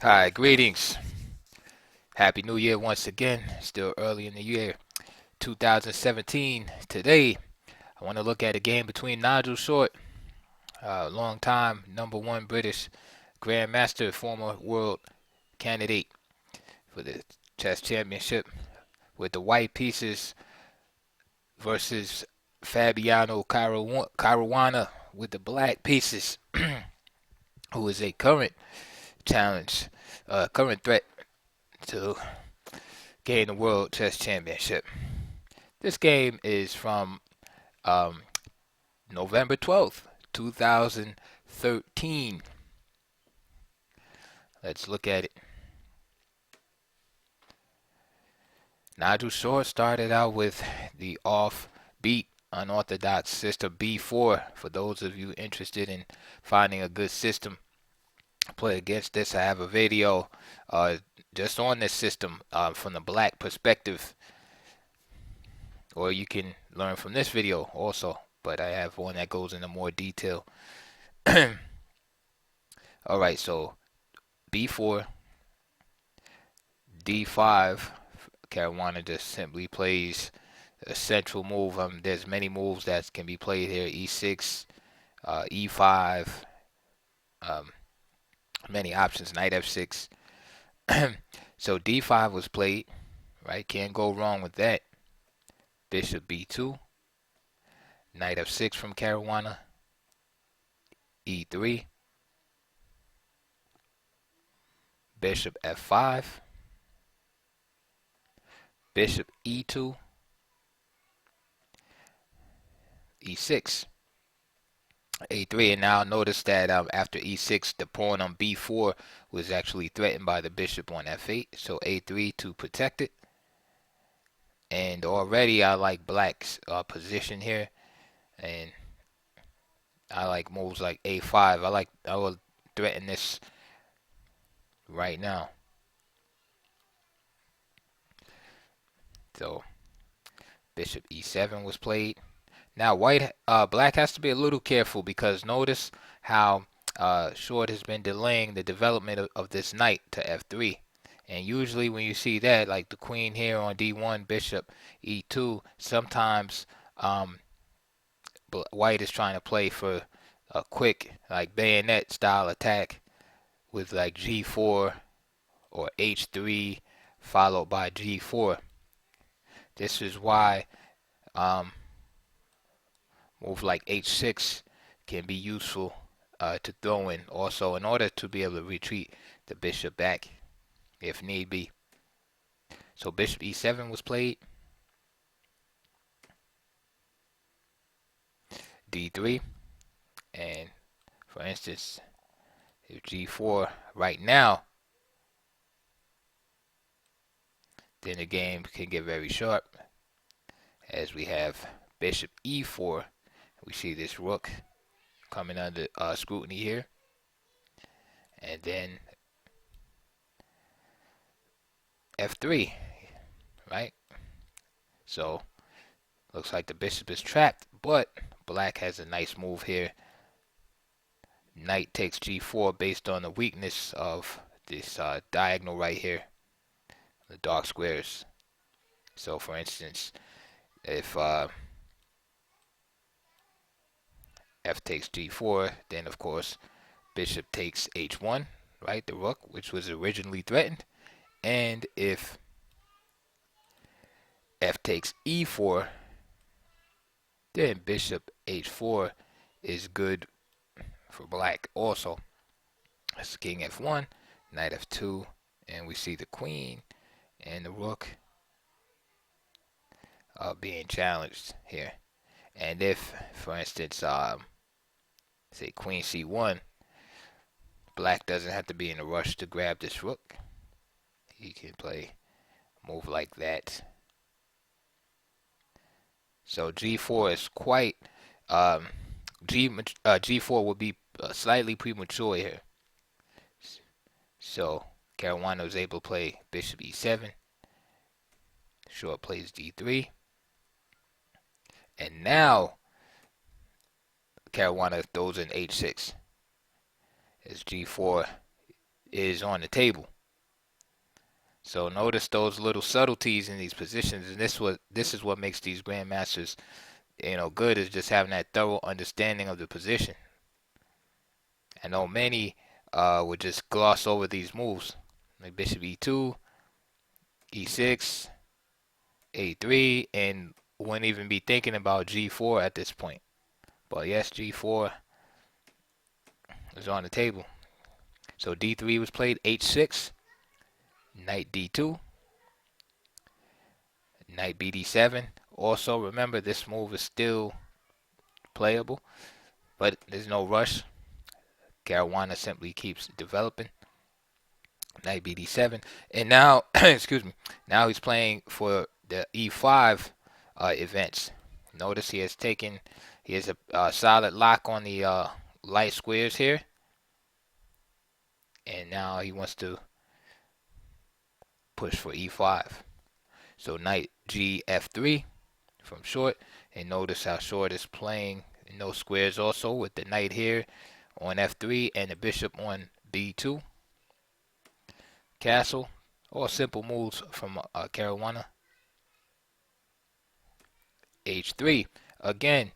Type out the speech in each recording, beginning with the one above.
Hi, greetings. Happy New Year once again. Still early in the year, 2017. Today, I want to look at a game between Nigel Short, long time #1 British Grandmaster, former world candidate for the chess championship, with the white pieces versus Fabiano Caruana with the black pieces, who is a challenge, current threat to gain the world chess championship. This game is from um, November 12th, 2013. Let's look at it. Nigel Short started out with the offbeat, unorthodox system B4. For those of you interested in finding a good system to play against this, I have a video just on this system from the black perspective, or you can learn from this video also, but I have one that goes into more detail. Alright, so B4, D5. Caruana just simply plays a central move. There's many moves that can be played here. E6, E5, um, many options. Knight F6. So D5 was played, right? Can't go wrong with that. Bishop B2, Knight F6 from Caruana, E3, Bishop F5, Bishop E2, E6, A3. And now notice that after E6, the pawn on B4 was actually threatened by the bishop on F8. So A3 to protect it. And already I like black's position here, and I like moves like A5. I will threaten this right now. So bishop E7 was played. Now black has to be a little careful, because notice how Short has been delaying the development of this knight to F3. And usually when you see that, like the queen here on D1, bishop E2, sometimes white is trying to play for a quick, like, bayonet style attack with like G4 or H3 followed by G4. This is why move like H6 can be useful to throw in also, in order to be able to retreat the bishop back if need be. So bishop E7 was played. D3. And for instance, if G4 right now, then the game can get very sharp, as we have bishop E4. We see this rook coming under scrutiny here. And then F3, right? So looks like the bishop is trapped, but black has a nice move here. Knight takes G4 based on the weakness of this diagonal right here, the dark squares. So for instance, if F takes G4, then of course bishop takes H1, right, the rook, which was originally threatened. And if F takes E4, then bishop H4 is good for black also. That's king F1, knight F2, and we see the queen and the rook being challenged here. And if, for instance, say queen C1, black doesn't have to be in a rush to grab this rook. He can play a move like that. So G4 is quite G4 will be slightly premature here. So Caruana was able to play bishop E7. Short plays D3. And now Caruana throws in H6 as G4 is on the table. So notice those little subtleties in these positions, and this is what makes these grandmasters, good, is just having that thorough understanding of the position. I know many would just gloss over these moves, like bishop e2, e6, a3, and wouldn't even be thinking about g4 at this point. But yes, g4 is on the table. So d3 was played, h6, knight d2, knight bd7. Also, remember, this move is still playable, but there's no rush. Caruana simply keeps developing. Knight bd7, and now, excuse me, now he's playing for the e5 events. Notice he has a solid lock on the light squares here, and now he wants to push for e5. So knight gf3 from short, and notice how short is playing in those squares also, with the knight here on f3 and the bishop on b2. Castle, all simple moves from Caruana. h3, again,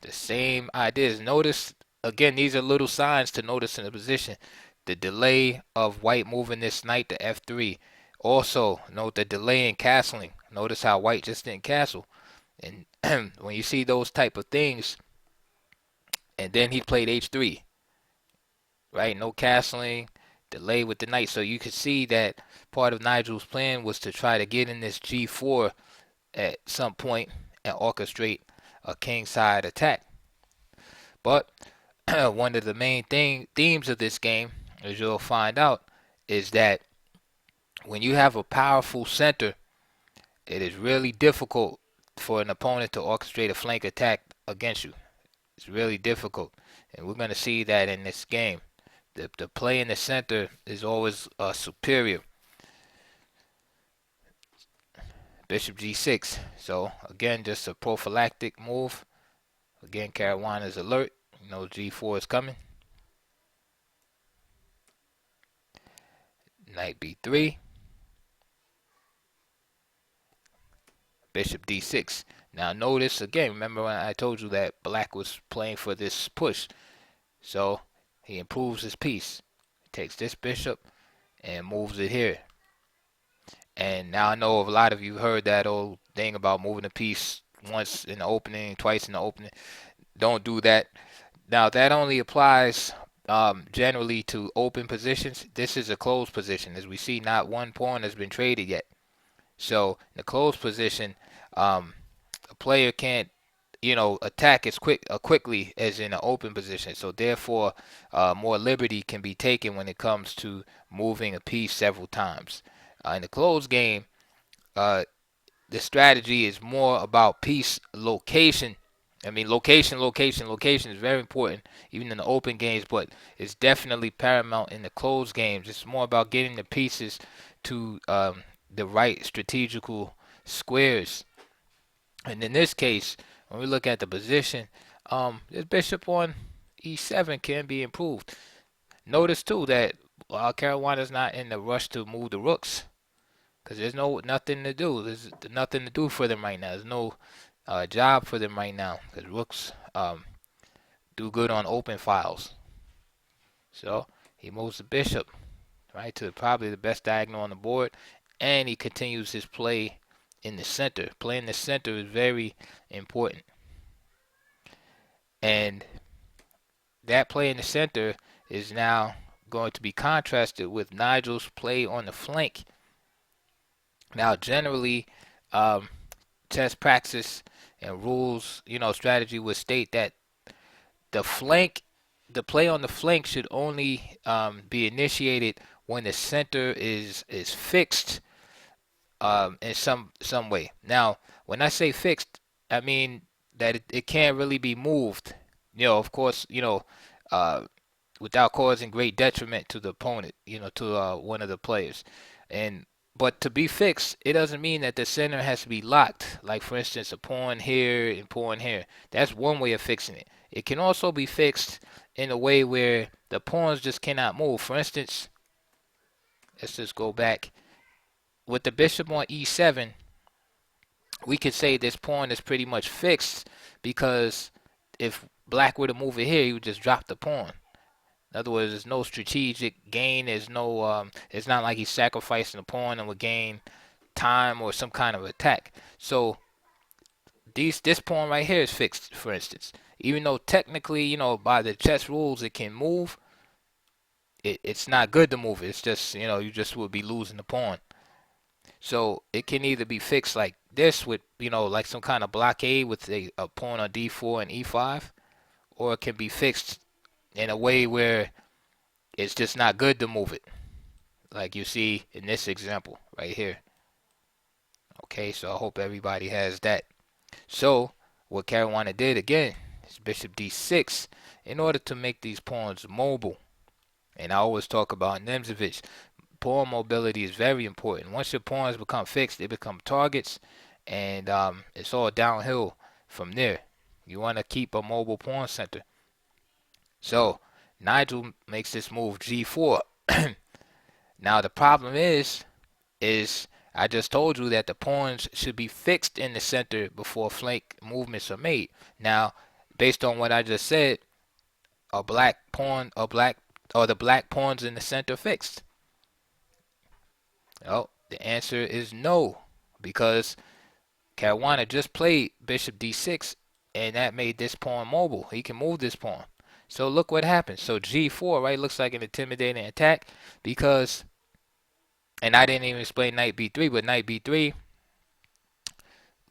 the same ideas. Notice, again, these are little signs to notice in the position. The delay of white moving this knight to f3. Also, note the delay in castling. Notice how white just didn't castle. And when you see those type of things, and then he played h3, right? No castling, delay with the knight. So you could see that part of Nigel's plan was to try to get in this g4 at some point and orchestrate a kingside attack. But one of the main themes of this game, as you'll find out, is that when you have a powerful center, it is really difficult for an opponent to orchestrate a flank attack against you. It's really difficult, and we're going to see that in this game. The play in the center is always superior. Bishop g6. So again, just a prophylactic move. Again, Caruana is alert. You know g4 is coming. Knight b3. Bishop d6. Now notice again, remember when I told you that black was playing for this push. So he improves his piece. He takes this bishop and moves it here. And now I know a lot of you heard that old thing about moving a piece once in the opening, twice in the opening. Don't do that. Now that only applies generally to open positions. This is a closed position. As we see, not one pawn has been traded yet. So in the closed position, a player can't, attack as quickly as in an open position. So therefore, more liberty can be taken when it comes to moving a piece several times. In the closed game, the strategy is more about piece location. I mean, location is very important, even in the open games, but it's definitely paramount in the closed games. It's more about getting the pieces to the right strategical squares. And in this case, when we look at the position, this bishop on e7 can be improved. Notice too that Caruana is not in the rush to move the rooks, because there's nothing to do. There's nothing to do for them right now. There's no job for them right now, because rooks do good on open files. So he moves the bishop right to probably the best diagonal on the board, and he continues his play in the center. Playing the center is very important, and that play in the center is now going to be contrasted with Nigel's play on the flank. Now, generally, chess practice and rules, strategy would state that the play on the flank should only be initiated when the center is fixed in some way. Now, when I say fixed, I mean that it can't really be moved. Of course, without causing great detriment to the opponent, to one of the players. But to be fixed, it doesn't mean that the center has to be locked. Like, for instance, a pawn here and pawn here. That's one way of fixing it. It can also be fixed in a way where the pawns just cannot move. For instance, let's just go back. With the bishop on e7, we could say this pawn is pretty much fixed, because if black were to move it here, he would just drop the pawn. In other words, there's no strategic gain. There's no, it's not like he's sacrificing the pawn and would gain time or some kind of attack. So this pawn right here is fixed, for instance. Even though technically, by the chess rules, it can move, it's not good to move it. It's just, you just would be losing the pawn. So it can either be fixed like this with, like some kind of blockade with a pawn on d4 and e5, or it can be fixed in a way where it's just not good to move it, like you see in this example right here. Okay, so I hope everybody has that. So what Caruana did again is bishop d6 in order to make these pawns mobile. And I always talk about Nimzovich. Pawn mobility is very important. Once your pawns become fixed, they become targets, and it's all downhill from there. You want to keep a mobile pawn center. So Nigel makes this move g4. Now the problem is I just told you that the pawns should be fixed in the center before flank movements are made. Now, based on what I just said, the black pawns in the center fixed? Oh, the answer is no, because Caruana just played bishop d6, and that made this pawn mobile. He can move this pawn. So look what happens. So g4, right, looks like an intimidating attack, because, and I didn't even explain knight b3, but knight b3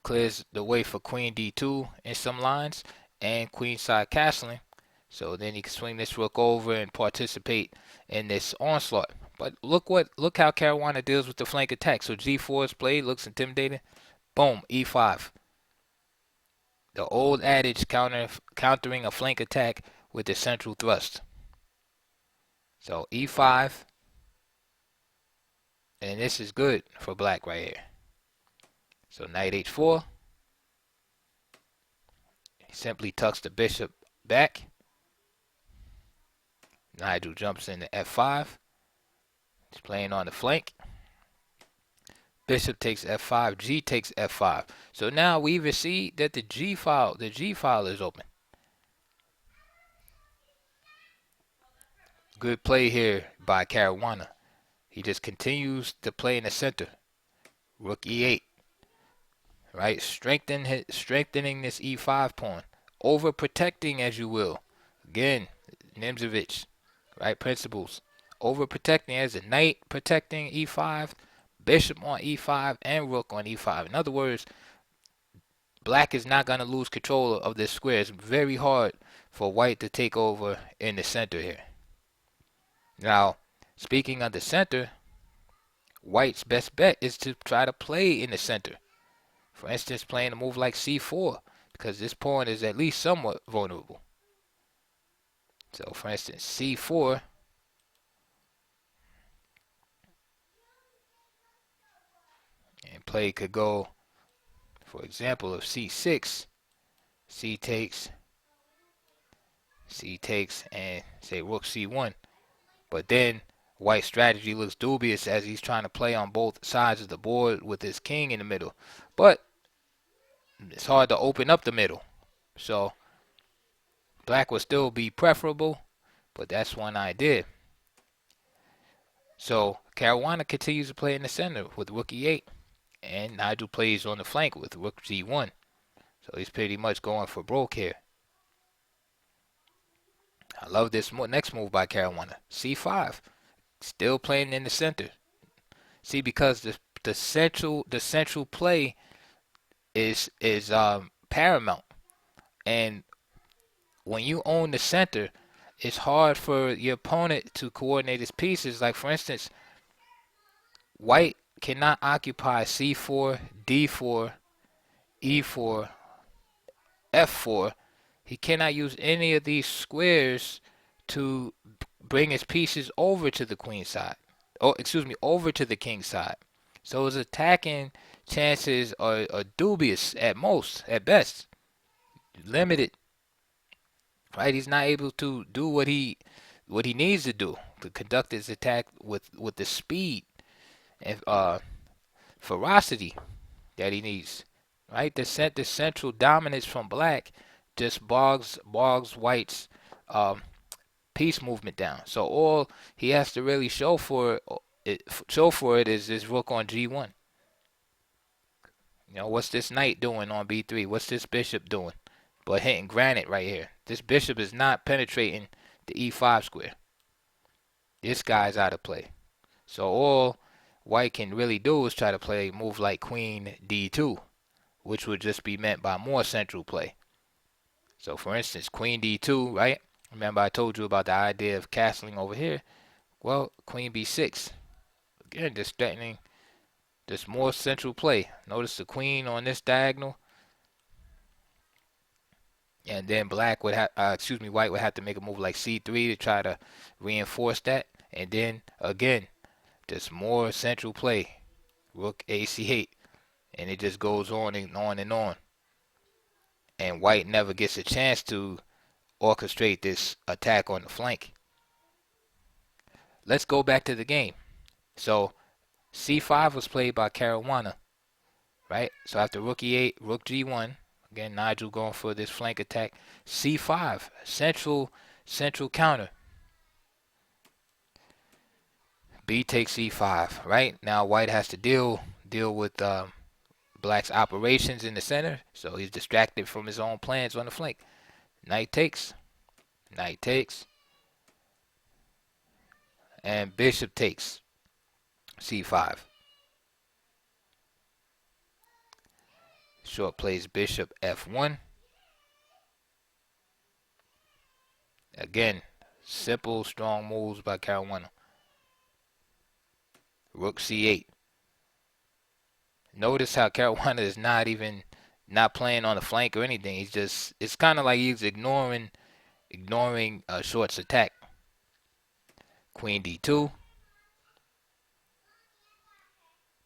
clears the way for queen d2 in some lines, and queenside castling. So then he can swing this rook over and participate in this onslaught. But look how Caruana deals with the flank attack. So g4 is played, looks intimidating. Boom, e5. The old adage, countering a flank attack with the central thrust. So e5, and this is good for black right here. So knight h4. He simply tucks the bishop back. Nigel jumps into f5. He's playing on the flank. Bishop takes f5, g takes f5. So now we even see that the g file is open. Good play here by Caruana. He just continues to play in the center. Rook e8. Right? Strengthening this e5 pawn. Overprotecting, as you will. Again, Nimzovich. Right? Principles. Overprotecting as a knight protecting e5, bishop on e5, and rook on e5. In other words, black is not going to lose control of this square. It's very hard for white to take over in the center here. Now, speaking of the center, white's best bet is to try to play in the center. For instance, playing a move like c4, because this pawn is at least somewhat vulnerable. So, for instance, c4. And play could go, for example, of c6, c takes, and say rook c1. But then white's strategy looks dubious as he's trying to play on both sides of the board with his king in the middle. But it's hard to open up the middle. So black will still be preferable, but that's one idea. So Caruana continues to play in the center with rook e8. And Nigel plays on the flank with rook g1. So he's pretty much going for broke here. I love this next move by Caruana. c5. Still playing in the center. See, because the central play is paramount. And when you own the center, it's hard for your opponent to coordinate his pieces. Like, for instance, white cannot occupy c4, d4, e4, f4. He cannot use any of these squares to bring his pieces over to the queen side. Oh, excuse me, over to the king side. So his attacking chances are dubious at most, at best. Limited right? He's not able to do what he needs to do to conduct his attack with the speed and ferocity that he needs, right? The central dominance from black just bogs white's um, piece movement down. So all he has to really show for it is this rook on g1. You know, what's this knight doing on b3? What's this bishop doing? But hitting granite right here. This bishop is not penetrating the e5 square. This guy's out of play. So all white can really do is try to play a move like queen d2, which would just be meant by more central play. So for instance, queen d2, right? Remember I told you about the idea of castling over here? Well, queen b6. Again, just threatening just more central play. Notice the queen on this diagonal. And then white would have to make a move like c3 to try to reinforce that. And then again, just more central play. Rook ac8. And it just goes on and on and on. And white never gets a chance to orchestrate this attack on the flank. Let's go back to the game. So c5 was played by Caruana, right? So after rook e8, rook g1, again Nigel going for this flank attack. c5, central counter. B takes c5, right? Now white has to deal with black's operations in the center, so he's distracted from his own plans on the flank. Knight takes, and bishop takes c5. Short plays bishop f1. Again, simple, strong moves by Caruana. Rook c8. Notice how Caruana is not playing on the flank or anything. It's kind of like he's ignoring Short's attack. Queen d2.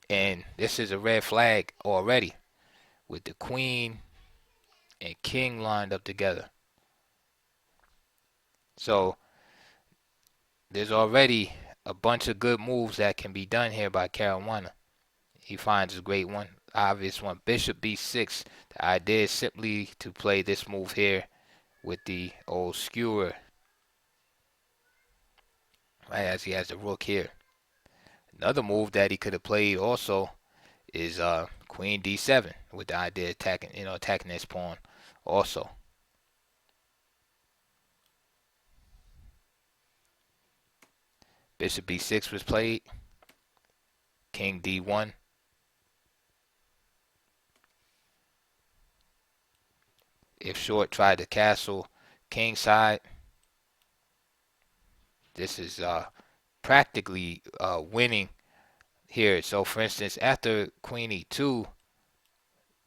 And this is a red flag already with the queen and king lined up together. So there's already a bunch of good moves that can be done here by Caruana. He finds a great one, obvious one. Bishop b6. The idea is simply to play this move here with the old skewer, right, as he has the rook here. Another move that he could have played also is queen d7 with the idea of attacking this pawn also. Bishop b6 was played. King d1. If Short tried to castle king side, this is practically winning here. So for instance, after queen e2,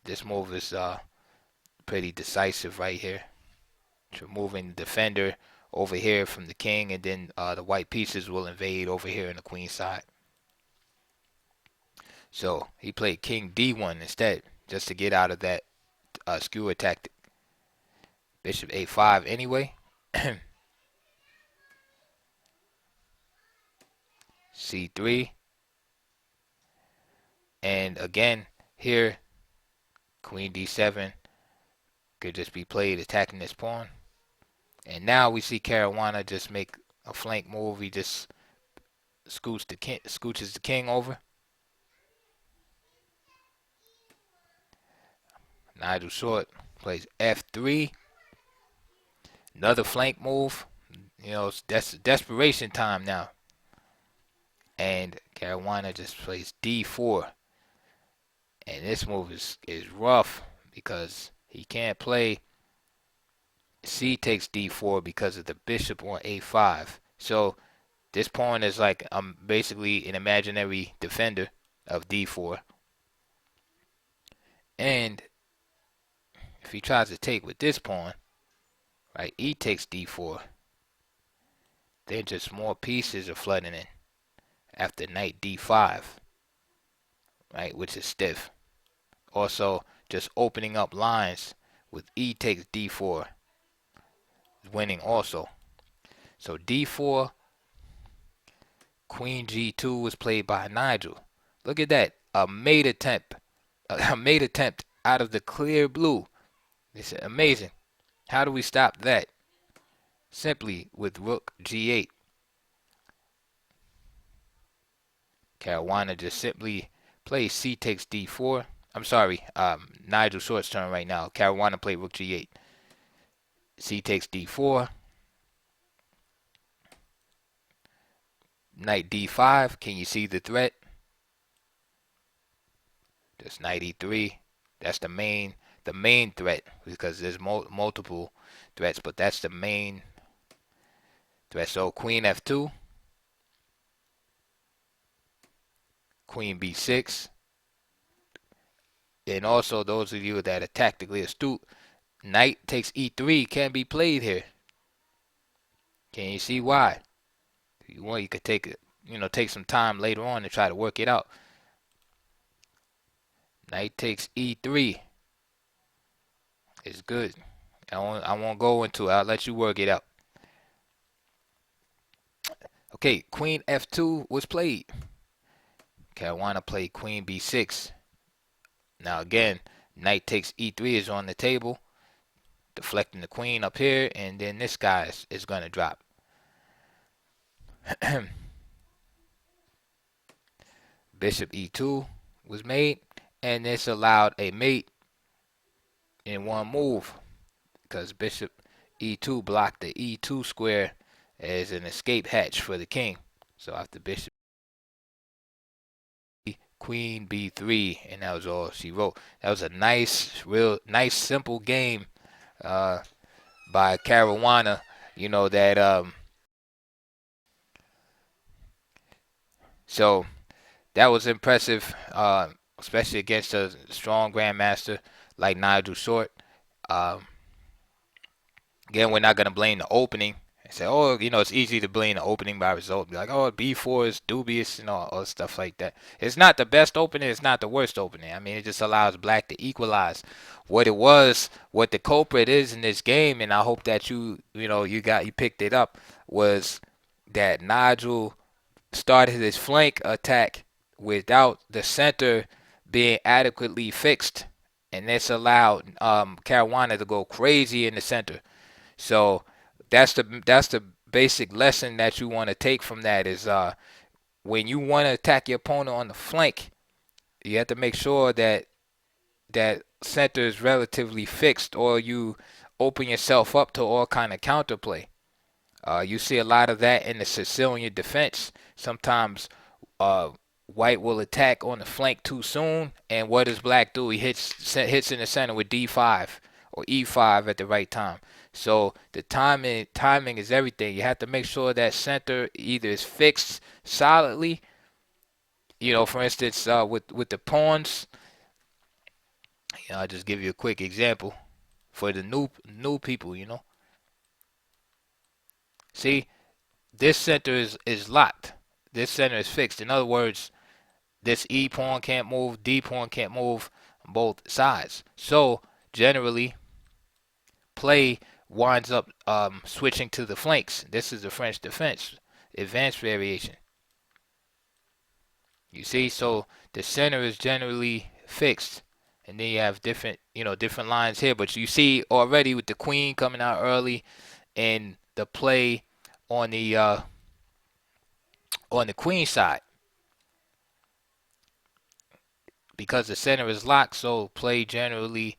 this move is pretty decisive right here. It's removing the defender over here from the king, and then the white pieces will invade over here on the queen side. So he played king d1 instead, just to get out of that skewer tactic. Bishop a5 anyway. c3. And again, here, queen d7 could just be played attacking this pawn. And now we see Caruana just make a flank move. He just scooches the king over. Nigel Short plays f3. Another flank move. You know, that's desperation time now. And Caruana just plays d4. And this move is rough because he can't play c takes d4 because of the bishop on a5. So this pawn is like basically an imaginary defender of d4. And if he tries to take with this pawn, right, e takes d4, then just more pieces are flooding in after knight d5, right, which is stiff. Also, just opening up lines with e takes d4. winning also. So d4, queen g2 was played by Nigel. Look at that, a mate attempt, a mate attempt out of the clear blue. It's amazing. How do we stop that? Simply with rook g8. Caruana just simply plays c takes d4. I'm sorry, Nigel Short's turn right now. Caruana played rook g8. C takes d4. Knight d5. Can you see the threat? Just knight e3. That's the main threat, because there's multiple threats, but that's the main threat. So queen f2, queen b6, and also those of you that are tactically astute, knight takes e3 can be played here. Can you see why? If you want, you could take it, take some time later on to try to work it out. Knight takes e3 is good. I won't go into it. I'll let you work it out. Okay, queen f2 was played. Caruana played queen b6. Now again, knight takes e3 is on the table, deflecting the queen up here, and then this guy is going to drop. Bishop e2 was made, and this allowed a mate in one move, because bishop e2 blocked the e2 square as an escape hatch for the king. So after bishop, queen b3, and that was all she wrote. That was a real nice, simple game by Caruana. So that was impressive, especially against a strong grandmaster like Nigel Short. Again, we're not going to blame the opening and say, oh, it's easy to blame the opening by result. Be like, oh, b4 is dubious and all stuff like that. It's not the best opening. It's not the worst opening. I mean, it just allows black to equalize. What the culprit is in this game, and I hope that you picked it up, was that Nigel started his flank attack without the center being adequately fixed, and this allowed Caruana to go crazy in the center. So that's the basic lesson that you want to take from that is when you want to attack your opponent on the flank, you have to make sure that center is relatively fixed, or you open yourself up to all kind of counterplay. You see a lot of that in the Sicilian defense. Sometimes white will attack on the flank too soon, and what does black do? He hits in the center with d5 or e5 at the right time. So the timing is everything. You have to make sure that center either is fixed solidly. For instance, with the pawns, I'll just give you a quick example for the new people. See, this center is locked. This center is fixed. In other words, this E pawn can't move, D pawn can't move on both sides. So generally, play winds up switching to the flanks. This is the French defense, advanced variation. You see, so the center is generally fixed, and then you have different lines here. But you see already with the queen coming out early, and the play on the queen side, because the center is locked, so play generally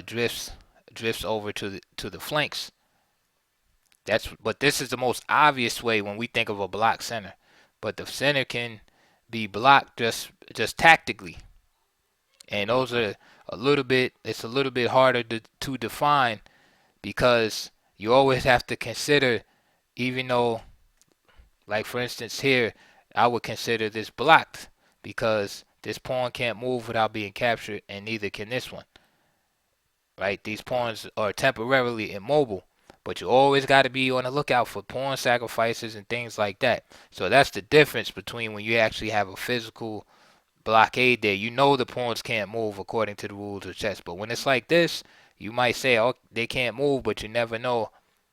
drifts over to the flanks. But this is the most obvious way when we think of a blocked center. But the center can be blocked just tactically, and those are it's a little bit harder to define, because you always have to consider, even though, like for instance here, I would consider this blocked because this pawn can't move without being captured, and neither can this one. Right? These pawns are temporarily immobile, but you always got to be on the lookout for pawn sacrifices and things like that. So that's the difference between when you actually have a physical blockade there. The pawns can't move according to the rules of chess, but when it's like this, you might say, oh, they can't move, but you never know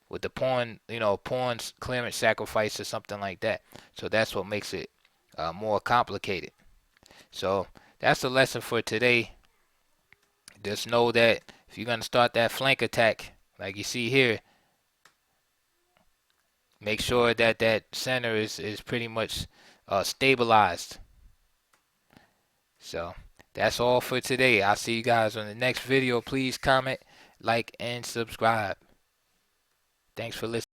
with the pawn, pawns clearance sacrifice or something like that. So that's what makes it more complicated. So that's the lesson for today. Just know that if you're gonna start that flank attack, like you see here, make sure that that center is pretty much stabilized. So that's all for today. I'll see you guys on the next video. Please comment, like, and subscribe. Thanks for listening.